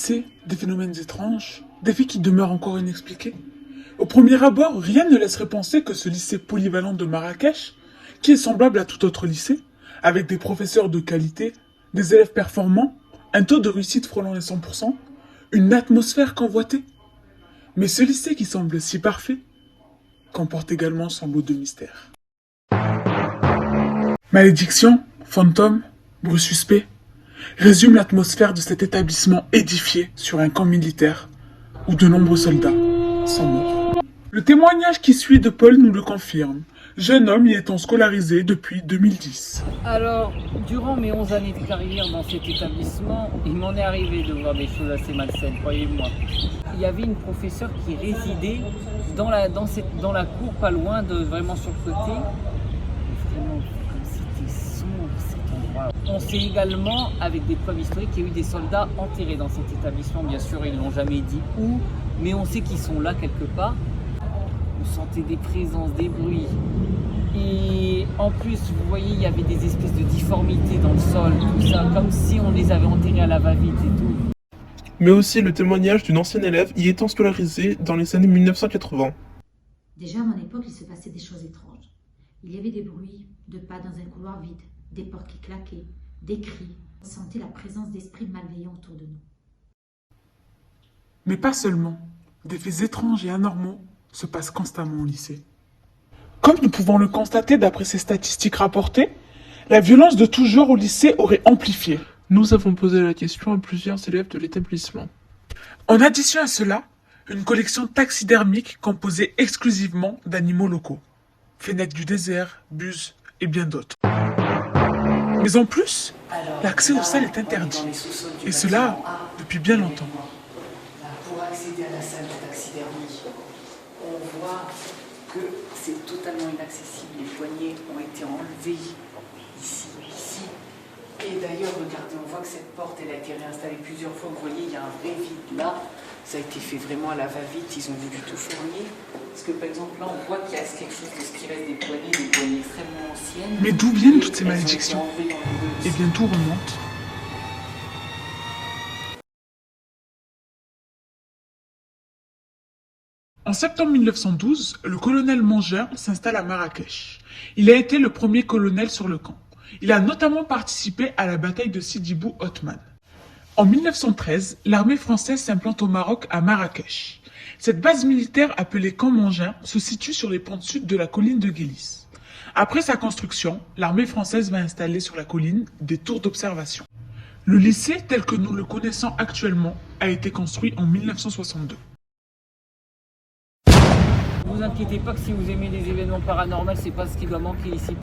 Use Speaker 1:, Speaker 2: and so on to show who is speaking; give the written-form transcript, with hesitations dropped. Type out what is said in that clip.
Speaker 1: lycée, des phénomènes étranges, des faits qui demeurent encore inexpliqués. Au premier abord, rien ne laisserait penser que ce lycée polyvalent de Marrakech, qui est semblable à tout autre lycée, avec des professeurs de qualité, des élèves performants, un taux de réussite frôlant les 100%, une atmosphère convoitée. Mais ce lycée qui semble si parfait, comporte également son lot de mystères. Malédiction, fantôme, bruit suspect, résume l'atmosphère de cet établissement édifié sur un camp militaire où de nombreux soldats sont morts. Le témoignage qui suit de Paul nous le confirme, jeune homme y étant scolarisé depuis 2010.
Speaker 2: Alors, durant mes 11 années de carrière dans cet établissement, il m'en est arrivé de voir des choses assez malsaines, croyez-moi. Il y avait une professeure qui résidait dans la cour, pas loin de vraiment sur le côté. Vraiment, comme c'était sombre cet endroit. On sait également, avec des preuves historiques, qu'il y a eu des soldats enterrés dans cet établissement. Bien sûr, ils ne l'ont jamais dit où, mais on sait qu'ils sont là quelque part. On sentait des présences, des bruits. Et en plus, vous voyez, il y avait des espèces de difformités dans le sol, tout ça, comme si on les avait enterrés à la va-vite et tout.
Speaker 3: Mais aussi le témoignage d'une ancienne élève y étant scolarisée dans les années 1980.
Speaker 4: Déjà à mon époque, il se passait des choses étranges. Il y avait des bruits de pas dans un couloir vide, des portes qui claquaient, des cris. On sentait la présence d'esprits malveillants autour de nous.
Speaker 1: Mais pas seulement. Des faits étranges et anormaux se passent constamment au lycée. Comme nous pouvons le constater d'après ces statistiques rapportées, la violence de tout genre au lycée aurait amplifié.
Speaker 3: Nous avons posé la question à plusieurs élèves de l'établissement.
Speaker 1: En addition à cela, une collection taxidermique composée exclusivement d'animaux locaux. Fenêtres du désert, buses et bien d'autres. Mais en plus, l'accès aux salles est interdit. Et cela depuis bien longtemps.
Speaker 5: Pour accéder à la salle de taxidermie, on voit que c'est totalement inaccessible. Les poignées ont été enlevées ici. Et d'ailleurs, regardez, on voit que cette porte, elle a été réinstallée plusieurs fois. Vous voyez, il y a un vrai vide là. Ça a été fait vraiment à la va-vite. Ils ont voulu tout fournir. Parce que par exemple, là, on voit qu'il y a quelque chose de ce qui reste des poignées extrêmement anciennes.
Speaker 1: Mais d'où viennent toutes ces malédictions? Eh bien, tout remonte. En septembre 1912, le colonel Mangin s'installe à Marrakech. Il a été le premier colonel sur le camp. Il a notamment participé à la bataille de Sidi Bou Othman. En 1913, l'armée française s'implante au Maroc à Marrakech. Cette base militaire appelée Camp Mangin se situe sur les pentes sud de la colline de Guélis. Après sa construction, l'armée française va installer sur la colline des tours d'observation. Le lycée, tel que nous le connaissons actuellement, a été construit en 1962.
Speaker 2: Ne vous inquiétez pas que si vous aimez les événements paranormaux, c'est pas ce qui doit manquer ici.